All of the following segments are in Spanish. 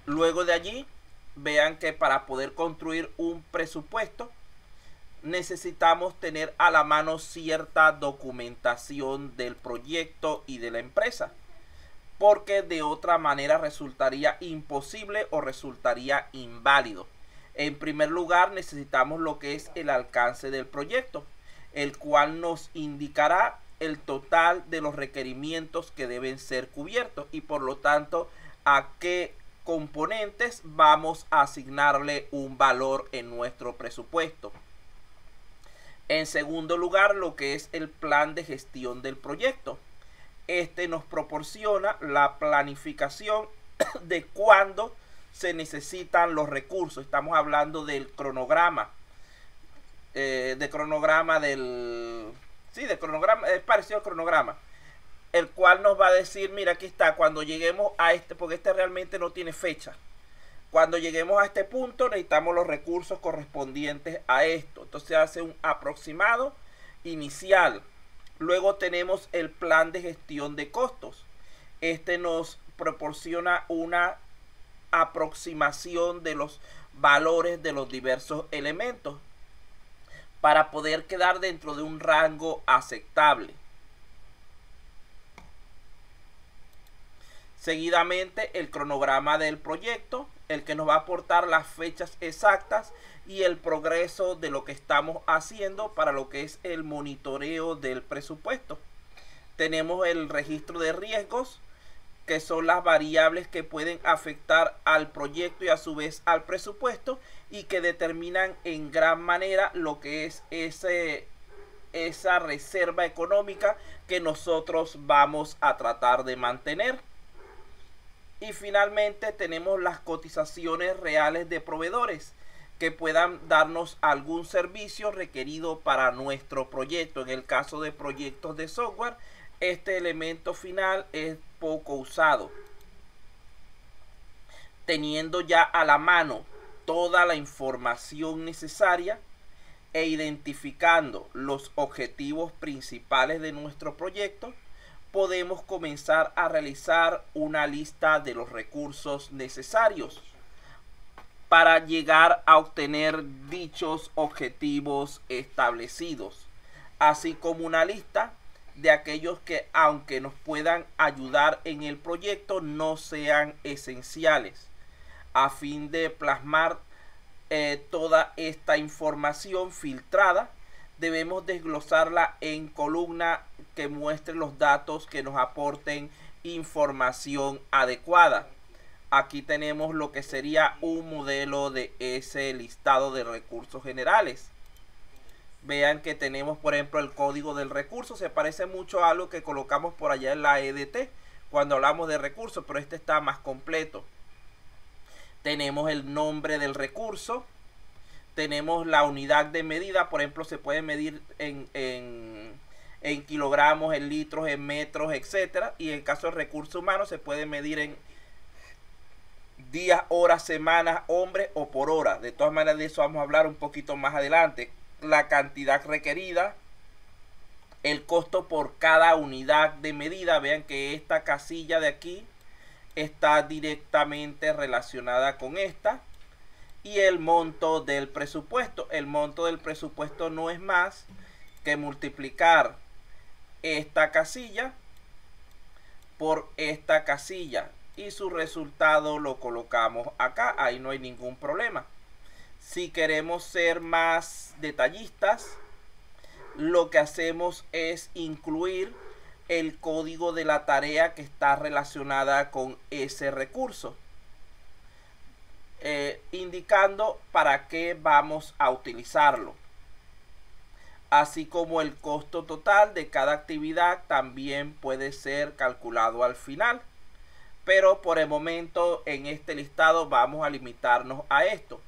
Luego de allí, vean que para poder construir un presupuesto necesitamos tener a la mano cierta documentación del proyecto y de la empresa, porque de otra manera resultaría imposible o resultaría inválido. En primer lugar, necesitamos lo que es el alcance del proyecto, el cual nos indicará el total de los requerimientos que deben ser cubiertos y por lo tanto a qué componentes vamos a asignarle un valor en nuestro presupuesto. En segundo lugar, lo que es el plan de gestión del proyecto. Este nos proporciona la planificación de cuándo se necesitan los recursos. Estamos hablando del cronograma. De cronograma del... Sí, de cronograma, es parecido al cronograma. El cual nos va a decir, mira, aquí está, cuando lleguemos a este, porque este realmente no tiene fecha. Cuando lleguemos a este punto necesitamos los recursos correspondientes a esto. Entonces se hace un aproximado inicial. Luego tenemos el plan de gestión de costos. Este nos proporciona una aproximación de los valores de los diversos elementos para poder quedar dentro de un rango aceptable. Seguidamente, el cronograma del proyecto, el que nos va a aportar las fechas exactas y el progreso de lo que estamos haciendo para lo que es el monitoreo del presupuesto. Tenemos el registro de riesgos, que son las variables que pueden afectar al proyecto y a su vez al presupuesto y que determinan en gran manera lo que es esa reserva económica que nosotros vamos a tratar de mantener. Y finalmente tenemos las cotizaciones reales de proveedores que puedan darnos algún servicio requerido para nuestro proyecto. En el caso de proyectos de software, este elemento final es poco usado. Teniendo ya a la mano toda la información necesaria e identificando los objetivos principales de nuestro proyecto, podemos comenzar a realizar una lista de los recursos necesarios para llegar a obtener dichos objetivos establecidos, así como una lista de aquellos que, aunque nos puedan ayudar en el proyecto, no sean esenciales, a fin de plasmar toda esta información filtrada. Debemos desglosarla en columna que muestre los datos que nos aporten información adecuada. Aquí tenemos lo que sería un modelo de ese listado de recursos generales. Vean que tenemos, por ejemplo, el código del recurso. Se parece mucho a algo que colocamos por allá en la EDT cuando hablamos de recursos, pero este está más completo. Tenemos el nombre del recurso. Tenemos la unidad de medida, por ejemplo, se puede medir en kilogramos, en litros, en metros, etcétera. Y en el caso de recursos humanos se puede medir en días, horas, semanas, hombres o por hora. De todas maneras, de eso vamos a hablar un poquito más adelante. La cantidad requerida, el costo por cada unidad de medida. Vean que esta casilla de aquí está directamente relacionada con esta. Y el monto del presupuesto. El monto del presupuesto no es más que multiplicar esta casilla por esta casilla. Y su resultado lo colocamos acá. Ahí no hay ningún problema. Si queremos ser más detallistas, lo que hacemos es incluir el código de la tarea que está relacionada con ese recurso. Indicando para qué vamos a utilizarlo, así como el costo total de cada actividad también puede ser calculado al final, pero por el momento en este listado vamos a limitarnos a esto.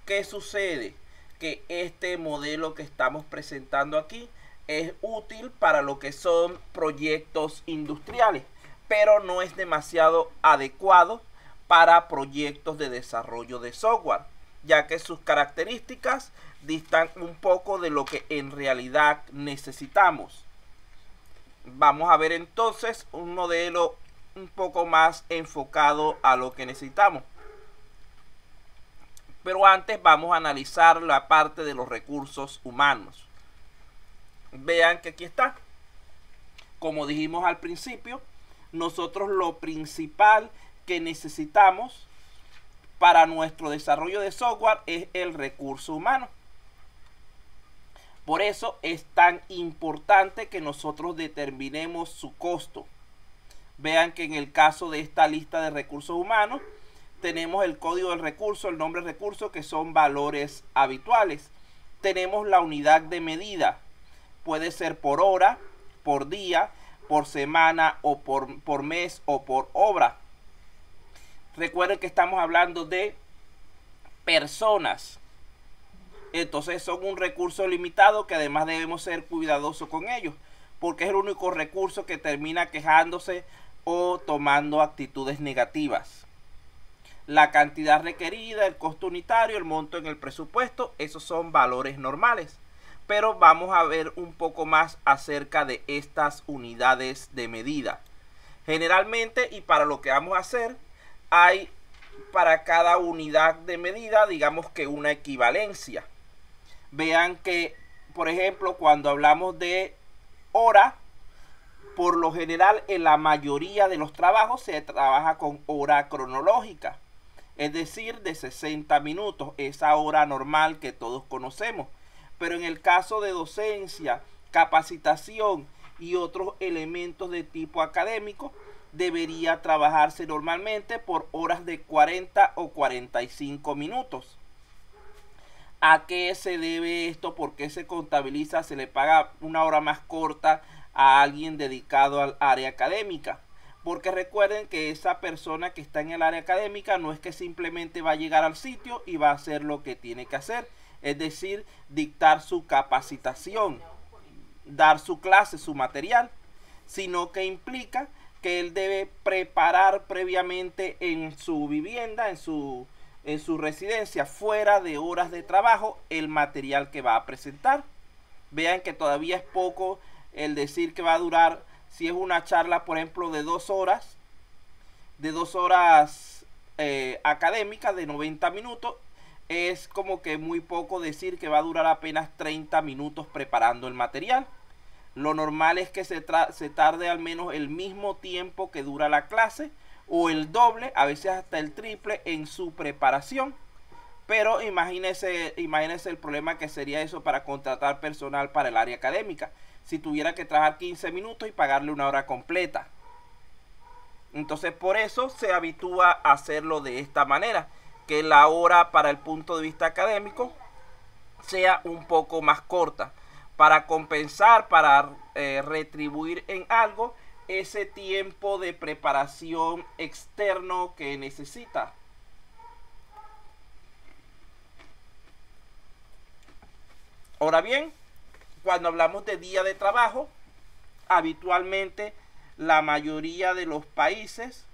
¿Qué sucede? Que este modelo que estamos presentando aquí es útil para lo que son proyectos industriales, pero no es demasiado adecuado para proyectos de desarrollo de software, ya que sus características distan un poco de lo que en realidad necesitamos. Vamos a ver entonces un modelo un poco más enfocado a lo que necesitamos. Pero antes vamos a analizar la parte de los recursos humanos. Vean que aquí está. Como dijimos al principio, nosotros lo principal que necesitamos para nuestro desarrollo de software es el recurso humano. Por eso es tan importante que nosotros determinemos su costo. Vean que en el caso de esta lista de recursos humanos tenemos el código del recurso, el nombre del recurso, que son valores habituales. Tenemos la unidad de medida. Puede ser por hora, por día, por semana o por mes o por obra. Recuerden que estamos hablando de personas. Entonces son un recurso limitado que además debemos ser cuidadosos con ellos, porque es el único recurso que termina quejándose o tomando actitudes negativas. La cantidad requerida, el costo unitario, el monto en el presupuesto, esos son valores normales. Pero vamos a ver un poco más acerca de estas unidades de medida. Generalmente, y para lo que vamos a hacer, hay para cada unidad de medida, digamos que una equivalencia. Vean que, por ejemplo, cuando hablamos de hora, por lo general en la mayoría de los trabajos se trabaja con hora cronológica, es decir, de 60 minutos, esa hora normal que todos conocemos. Pero en el caso de docencia, capacitación y otros elementos de tipo académico, debería trabajarse normalmente por horas de 40 o 45 minutos. ¿A qué se debe esto? ¿Por qué se contabiliza? ¿Se le paga una hora más corta a alguien dedicado al área académica? Porque recuerden que esa persona que está en el área académica no es que simplemente va a llegar al sitio y va a hacer lo que tiene que hacer. Es decir, dictar su capacitación, dar su clase, su material, sino que implica que él debe preparar previamente en su vivienda, en su residencia, fuera de horas de trabajo, el material que va a presentar. Vean que todavía es poco el decir que va a durar, si es una charla, por ejemplo, de 2 horas, académicas de 90 minutos, es como que muy poco decir que va a durar apenas 30 minutos preparando el material. Lo normal es que se tarde al menos el mismo tiempo que dura la clase, o el doble, a veces hasta el triple en su preparación. Pero imagínense el problema que sería eso para contratar personal para el área académica, si tuviera que trabajar 15 minutos y pagarle una hora completa. Entonces por eso se habitúa a hacerlo de esta manera, que la hora para el punto de vista académico sea un poco más corta, para compensar, para retribuir en algo ese tiempo de preparación externo que necesita. Ahora bien, cuando hablamos de día de trabajo, habitualmente la mayoría de los países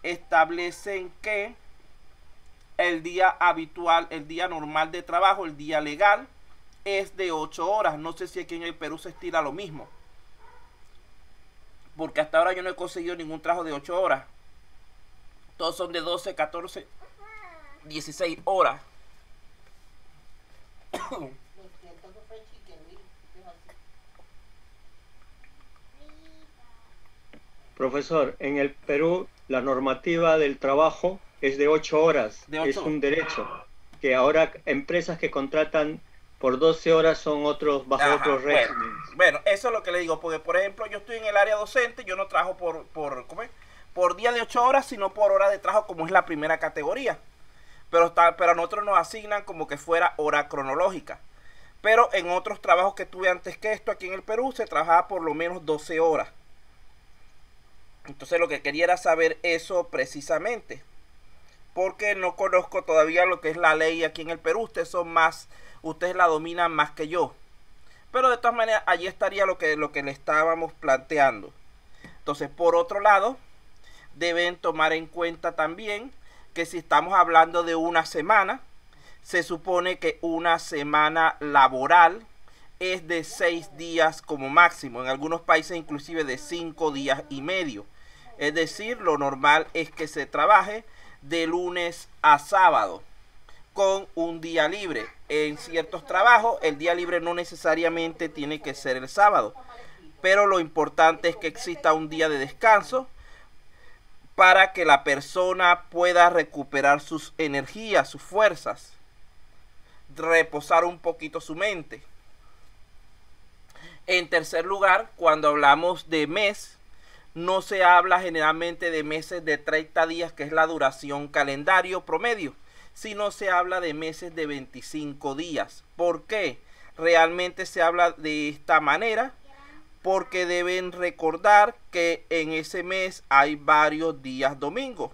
establecen que el día habitual, el día normal de trabajo, el día legal, es de 8 horas. No sé si aquí en el Perú se estira lo mismo, porque hasta ahora yo no he conseguido ningún trabajo de 8 horas. Todos son de 12, 14, 16 horas. Profesor, en el Perú la normativa del trabajo es de 8 horas, es un derecho, que ahora empresas que contratan por 12 horas son bajo otros regímenes. Bueno, eso es lo que le digo, porque por ejemplo yo estoy en el área docente, yo no trabajo por día de 8 horas, sino por hora de trabajo, como es la primera categoría. Pero a nosotros nos asignan como que fuera hora cronológica. Pero en otros trabajos que tuve antes que esto, aquí en el Perú, se trabajaba por lo menos 12 horas. Entonces lo que quería era saber eso precisamente, porque no conozco todavía lo que es la ley aquí en el Perú. Ustedes la dominan más que yo. Pero de todas maneras, allí estaría lo que le estábamos planteando. Entonces, por otro lado, deben tomar en cuenta también que si estamos hablando de una semana, se supone que una semana laboral es de 6 días como máximo. En algunos países inclusive de 5 días y medio. Es decir, lo normal es que se trabaje de lunes a sábado. con un día libre. En ciertos trabajos el día libre no necesariamente tiene que ser el sábado, pero lo importante es que exista un día de descanso para que la persona pueda recuperar sus energías, sus fuerzas, reposar un poquito su mente. En tercer lugar, cuando hablamos de mes, no se habla generalmente de meses de 30 días, que es la duración calendario promedio, sino se habla de meses de 25 días. ¿Por qué? Realmente se habla de esta manera porque deben recordar que en ese mes hay varios días domingos,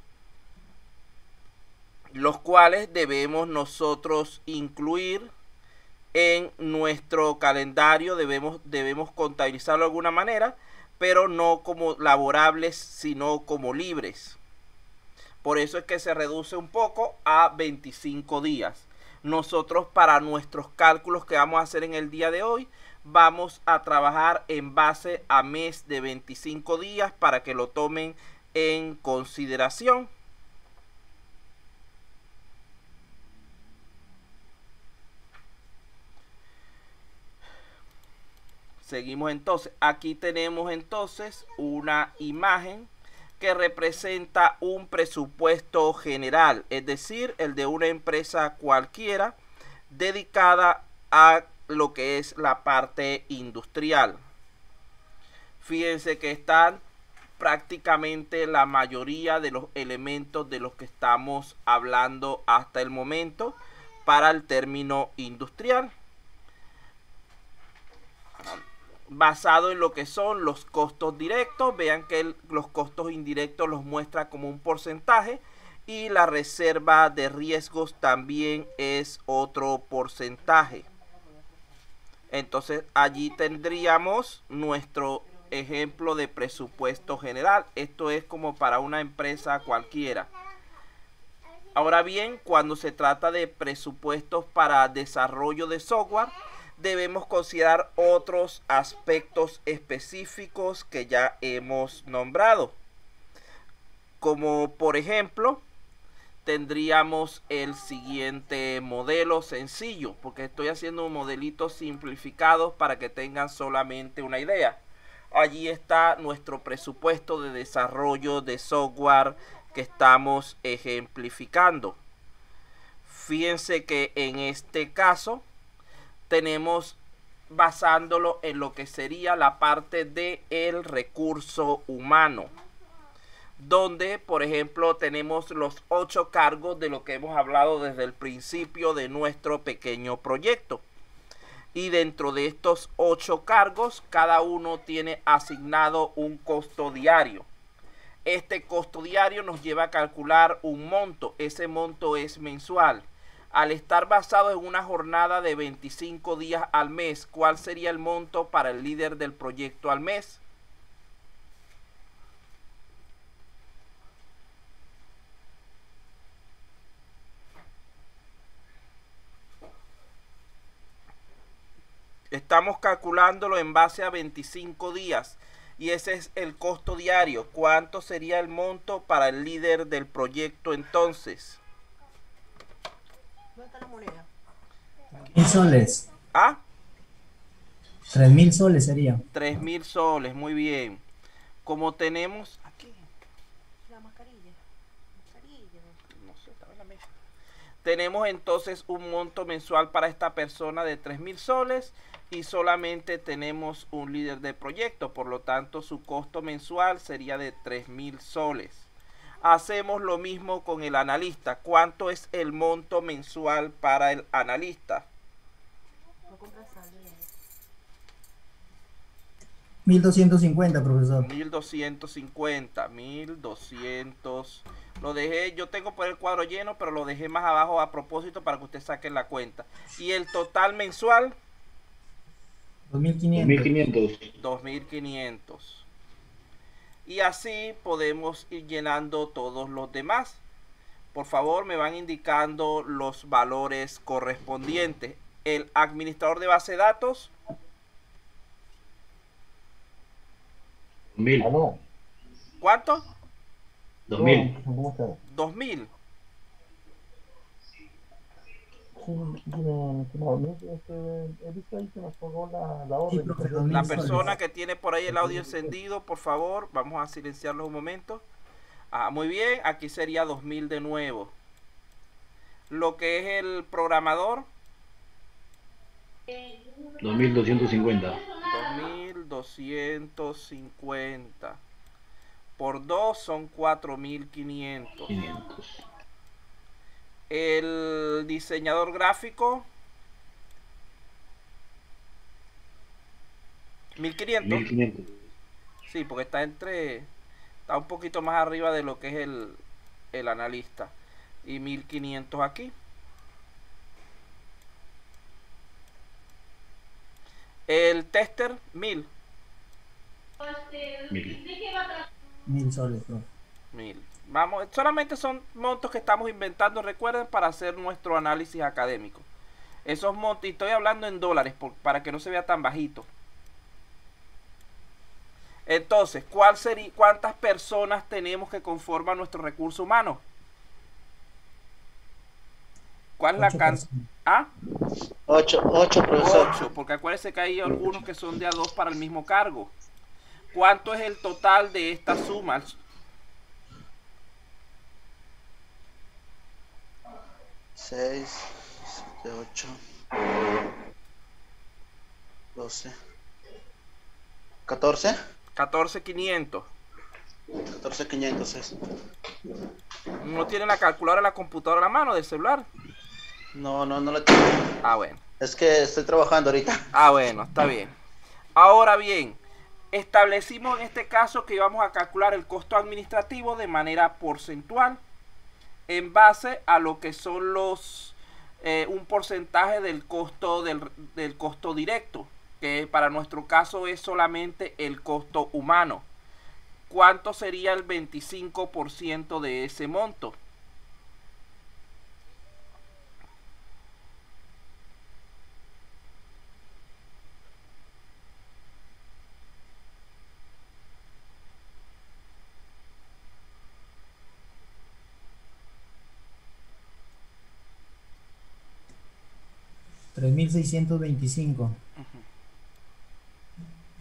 los cuales debemos nosotros incluir en nuestro calendario, debemos contabilizarlo de alguna manera, pero no como laborables, sino como libres. Por eso es que se reduce un poco a 25 días. Nosotros, para nuestros cálculos que vamos a hacer en el día de hoy, vamos a trabajar en base a mes de 25 días para que lo tomen en consideración. Seguimos entonces. Aquí tenemos entonces una imagen que representa un presupuesto general, es decir, el de una empresa cualquiera dedicada a lo que es la parte industrial. Fíjense que están prácticamente la mayoría de los elementos de los que estamos hablando hasta el momento para el término industrial, basado en lo que son los costos directos. Vean que los costos indirectos los muestra como un porcentaje, y la reserva de riesgos también es otro porcentaje. Entonces allí tendríamos nuestro ejemplo de presupuesto general. Esto es como para una empresa cualquiera. Ahora bien, cuando se trata de presupuestos para desarrollo de software, debemos considerar otros aspectos específicos que ya hemos nombrado, como por ejemplo tendríamos el siguiente modelo sencillo, porque estoy haciendo modelitos simplificados para que tengan solamente una idea. Allí está nuestro presupuesto de desarrollo de software que estamos ejemplificando. Fíjense que en este caso tenemos, basándolo en lo que sería la parte de el recurso humano, donde por ejemplo tenemos los 8 cargos de lo que hemos hablado desde el principio de nuestro pequeño proyecto. Y dentro de estos 8 cargos, cada uno tiene asignado un costo diario. Este costo diario nos lleva a calcular un monto. Ese monto es mensual. Al estar basado en una jornada de 25 días al mes, ¿cuál sería el monto para el líder del proyecto al mes? Estamos calculándolo en base a 25 días y ese es el costo diario. ¿Cuánto sería el monto para el líder del proyecto entonces? ¿Dónde está la moneda? 1.000 soles. ¿Ah? 3.000 soles sería. 3.000 soles, muy bien. Como tenemos aquí, La mascarilla. no sé, estaba en la mesa. Tenemos entonces un monto mensual para esta persona de 3.000 soles y solamente tenemos un líder de proyecto, por lo tanto su costo mensual sería de 3.000 soles. Hacemos lo mismo con el analista. ¿Cuánto es el monto mensual para el analista? 1.250, profesor. 1.250, 1.200. Lo dejé, yo tengo por el cuadro lleno, pero lo dejé más abajo a propósito para que ustedes saquen la cuenta. ¿Y el total mensual? 2.500. 2.500. Y así podemos ir llenando todos los demás. Por favor, me van indicando los valores correspondientes. El administrador de base de datos. 2.000. ¿Cuánto? 2.000. 2.000. Sí, dime, estimado, he visto ahí que nos pagó la orden. Sí, profe, La 2000 persona soles. que tiene por ahí el audio encendido, por favor, vamos a silenciarlo un momento. Muy bien, aquí sería 2000 de nuevo. Lo que es el programador, 2250. 2250 por 2 son 4500. 500. El diseñador gráfico, 1500. 1500. Sí, porque está un poquito más arriba de lo que es el analista. Y 1500 aquí. El tester, 1000. 1000 soles, profe. 1000. Vamos, solamente son montos que estamos inventando, recuerden, para hacer nuestro análisis académico. Esos montos, y estoy hablando en dólares para que no se vea tan bajito. Entonces, ¿cuántas personas tenemos que conforman nuestro recurso humano? ¿Cuál es la cantidad? ¿Ah? 8, profesor. 8, porque acuérdense que hay algunos que son de a 2 para el mismo cargo. ¿Cuánto es el total de esta suma? 6, 7, 8, 12, 14. 14,500. 14,500 es. ¿No tiene la calculadora, la computadora a la mano del celular? No la tengo. Bueno. Es que estoy trabajando ahorita. Bueno, está bien. Ahora bien, establecimos en este caso que íbamos a calcular el costo administrativo de manera porcentual en base a lo que son un porcentaje del costo del costo directo, que para nuestro caso es solamente el costo humano. ¿Cuánto sería el 25% de ese monto? $3,625.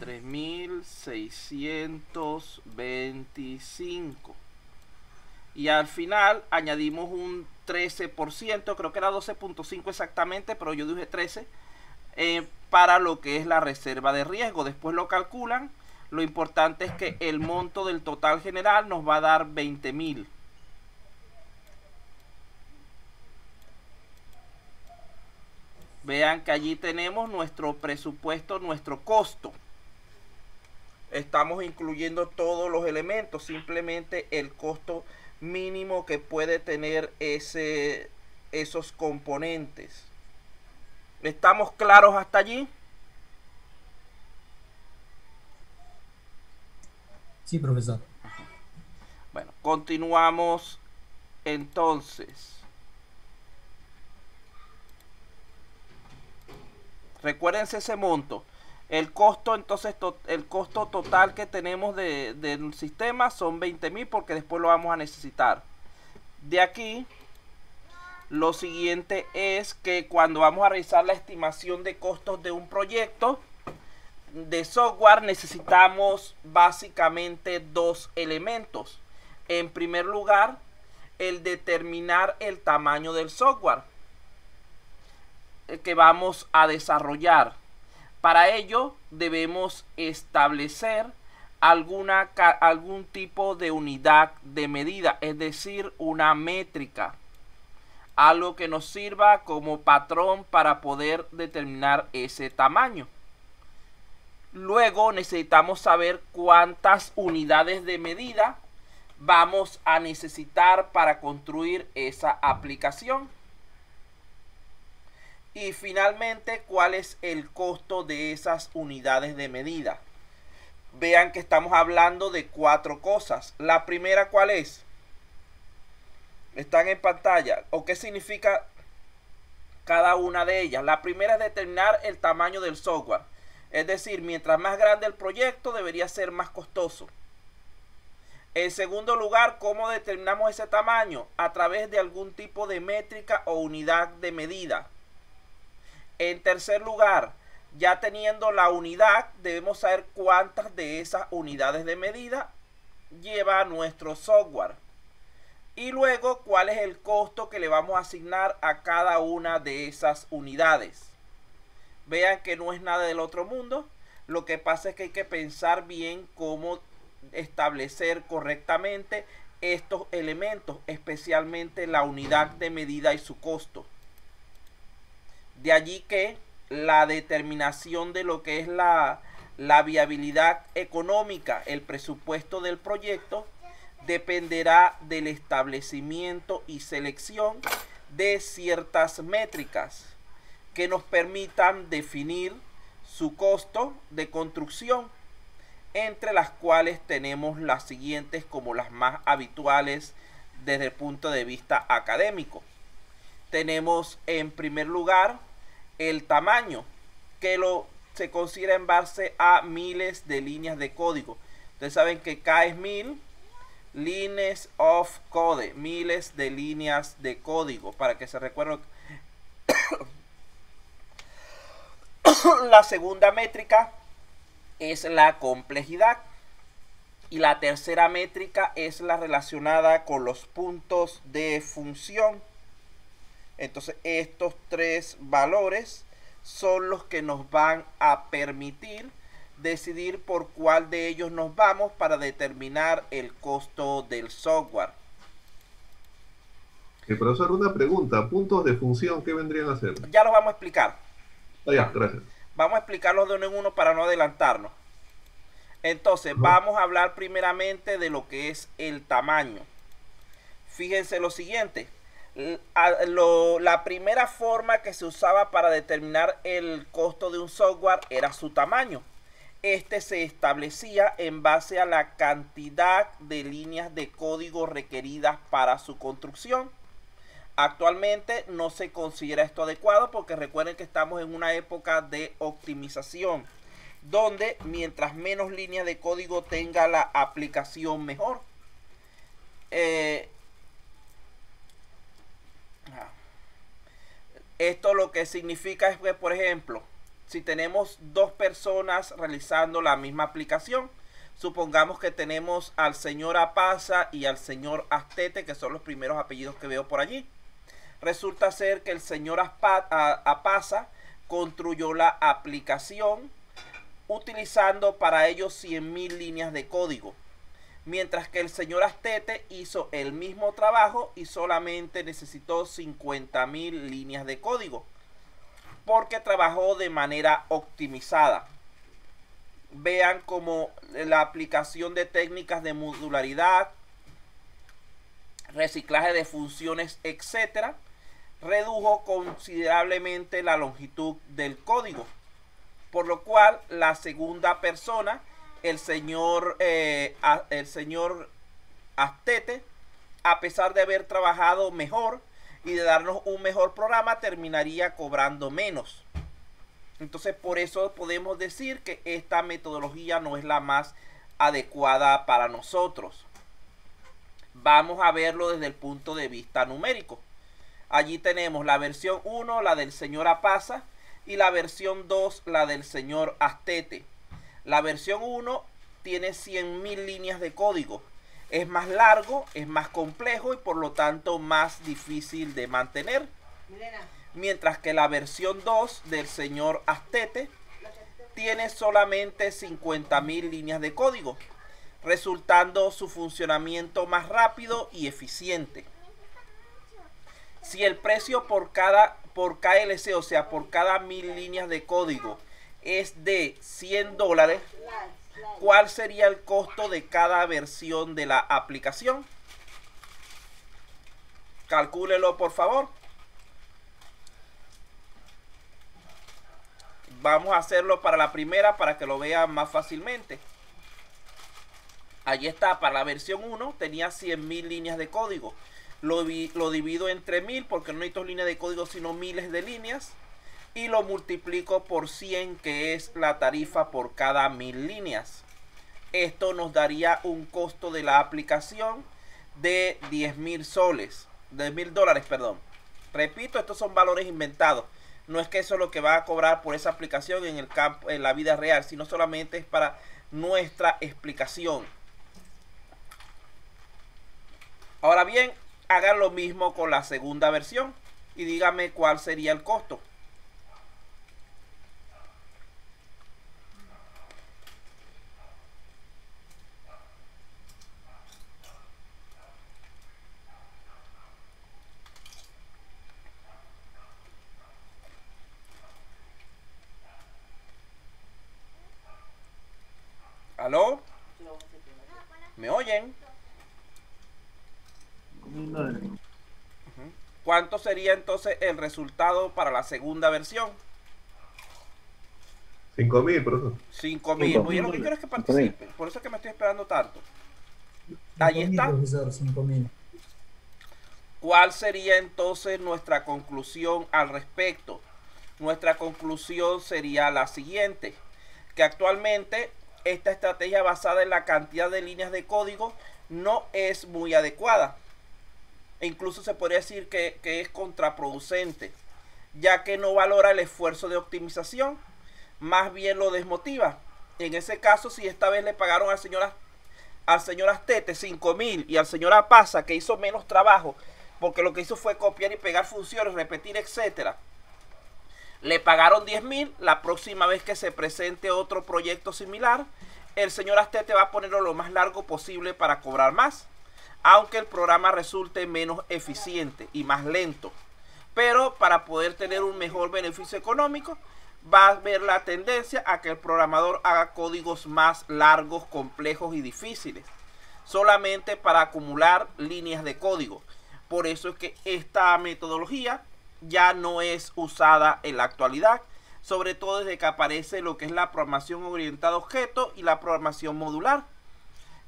3,625. Y al final añadimos un 13%, creo que era 12,5 exactamente, pero yo dije 13, para lo que es la reserva de riesgo. Después lo calculan. Lo importante es que el monto del total general nos va a dar 20,000. Vean que allí tenemos nuestro presupuesto, nuestro costo. Estamos incluyendo todos los elementos, simplemente el costo mínimo que puede tener esos componentes. ¿Estamos claros hasta allí? Sí, profesor. Bueno, continuamos entonces. Recuérdense ese monto. El costo, entonces, el costo total que tenemos del sistema son 20,000 porque después lo vamos a necesitar. De aquí, lo siguiente es que cuando vamos a realizar la estimación de costos de un proyecto de software, necesitamos básicamente dos elementos. En primer lugar, el determinar el tamaño del software que vamos a desarrollar. Para ello debemos establecer algún tipo de unidad de medida, es decir, una métrica, algo que nos sirva como patrón para poder determinar ese tamaño. Luego necesitamos saber cuántas unidades de medida vamos a necesitar para construir esa aplicación. Y finalmente, ¿cuál es el costo de esas unidades de medida? Vean que estamos hablando de 4 cosas. La primera, ¿cuál es? Están en pantalla. ¿O qué significa cada una de ellas? La primera es determinar el tamaño del software. Es decir, mientras más grande el proyecto, debería ser más costoso. En segundo lugar, ¿cómo determinamos ese tamaño? A través de algún tipo de métrica o unidad de medida. En tercer lugar, ya teniendo la unidad, debemos saber cuántas de esas unidades de medida lleva nuestro software. Y luego, cuál es el costo que le vamos a asignar a cada una de esas unidades. Vean que no es nada del otro mundo. Lo que pasa es que hay que pensar bien cómo establecer correctamente estos elementos, especialmente la unidad de medida y su costo. De allí que la determinación de lo que es la viabilidad económica, el presupuesto del proyecto, dependerá del establecimiento y selección de ciertas métricas que nos permitan definir su costo de construcción, entre las cuales tenemos las siguientes como las más habituales desde el punto de vista académico. Tenemos en primer lugar el tamaño, que se considera en base a miles de líneas de código. Ustedes saben que K es 1000, lines of code, miles de líneas de código, para que se recuerden. La segunda métrica es la complejidad y la tercera métrica es la relacionada con los puntos de función. Entonces estos tres valores son los que nos van a permitir decidir por cuál de ellos nos vamos para determinar el costo del software. Profesor, una pregunta. ¿Puntos de función qué vendrían a ser? Ya los vamos a explicar. Ya, gracias. Vamos a explicarlos de uno en uno para no adelantarnos. Entonces, vamos a hablar primeramente de lo que es el tamaño. Fíjense lo siguiente. La primera forma que se usaba para determinar el costo de un software era su tamaño. Este se establecía en base a la cantidad de líneas de código requeridas para su construcción. Actualmente no se considera esto adecuado porque recuerden que estamos en una época de optimización, donde mientras menos líneas de código tenga la aplicación, mejor. Esto lo que significa es que, por ejemplo, si tenemos dos personas realizando la misma aplicación, supongamos que tenemos al señor Apasa y al señor Astete, que son los primeros apellidos que veo por allí. Resulta ser que el señor Apasa construyó la aplicación utilizando para ello 100.000 líneas de código, mientras que el señor Astete hizo el mismo trabajo y solamente necesitó 50.000 líneas de código, porque trabajó de manera optimizada. Vean cómo la aplicación de técnicas de modularidad, reciclaje de funciones, etcétera, redujo considerablemente la longitud del código, por lo cual la segunda persona, el señor Astete, a pesar de haber trabajado mejor y de darnos un mejor programa, terminaría cobrando menos. Entonces, por eso podemos decir que esta metodología no es la más adecuada para nosotros. Vamos a verlo desde el punto de vista numérico. Allí tenemos la versión 1, la del señor Apasa, y la versión 2, la del señor Astete. La versión 1 tiene 100.000 líneas de código. Es más largo, es más complejo y por lo tanto más difícil de mantener. Mientras que la versión 2 del señor Astete tiene solamente 50.000 líneas de código, resultando su funcionamiento más rápido y eficiente. Si el precio por KLC, o sea, por cada 1000 líneas de código, es de $100, ¿cuál sería el costo de cada versión de la aplicación? Calcúlelo, por favor. Vamos a hacerlo para la primera para que lo vean más fácilmente. Allí está, para la versión 1 tenía 100.000 líneas de código. Lo divido entre 1000 porque no necesito líneas de código sino miles de líneas. Y lo multiplico por 100, que es la tarifa por cada 1000 líneas. Esto nos daría un costo de la aplicación de 10.000 soles. $10.000, perdón. Repito, estos son valores inventados. no es que eso es lo que va a cobrar por esa aplicación en el campo, en la vida real, sino solamente es para nuestra explicación. Ahora bien, hagan lo mismo con la segunda versión y díganme cuál sería el costo. ¿Aló? ¿Me oyen? ¿Cuánto sería entonces el resultado para la segunda versión? 5.000, profesor. 5.000. Oye, lo que quiero es que participen. Por eso es que me estoy esperando tanto. Ahí está. Profesor, 5.000. ¿Cuál sería entonces nuestra conclusión al respecto? Nuestra conclusión sería la siguiente, que actualmente esta estrategia basada en la cantidad de líneas de código no es muy adecuada. E incluso se podría decir que es contraproducente, ya que no valora el esfuerzo de optimización, más bien lo desmotiva. En ese caso, si esta vez le pagaron al señor Astete 5.000 y al señor Apaza, que hizo menos trabajo, porque lo que hizo fue copiar y pegar funciones, repetir, etcétera, le pagaron 10.000, la próxima vez que se presente otro proyecto similar, el señor Astete va a ponerlo lo más largo posible para cobrar más, aunque el programa resulte menos eficiente y más lento. Pero para poder tener un mejor beneficio económico, va a ver la tendencia a que el programador haga códigos más largos, complejos y difíciles, solamente para acumular líneas de código. Por eso es que esta metodología ya no es usada en la actualidad, sobre todo desde que aparece lo que es la programación orientada a objetos y la programación modular,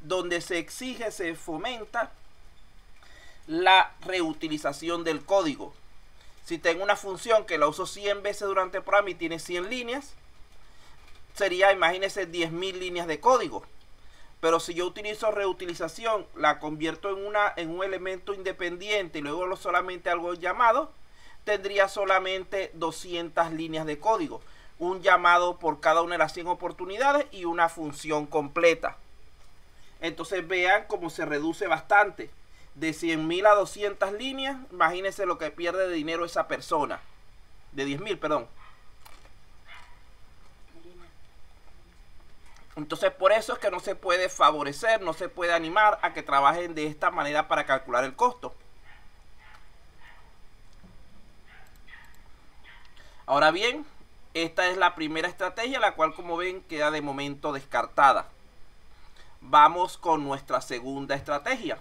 donde se exige, se fomenta la reutilización del código. Si tengo una función que la uso 100 veces durante el programa y tiene 100 líneas, sería, imagínense, 10.000 líneas de código. Pero si yo utilizo reutilización, la convierto en un elemento independiente y luego solamente algo llamado, tendría solamente 200 líneas de código, un llamado por cada una de las 100 oportunidades y una función completa. Entonces vean cómo se reduce bastante. De 100.000 a 200 líneas, imagínense lo que pierde de dinero esa persona. De 10.000, perdón. Entonces por eso es que no se puede favorecer, no se puede animar a que trabajen de esta manera para calcular el costo. Ahora bien, esta es la primera estrategia, la cual, como ven, queda de momento descartada. Vamos con nuestra segunda estrategia.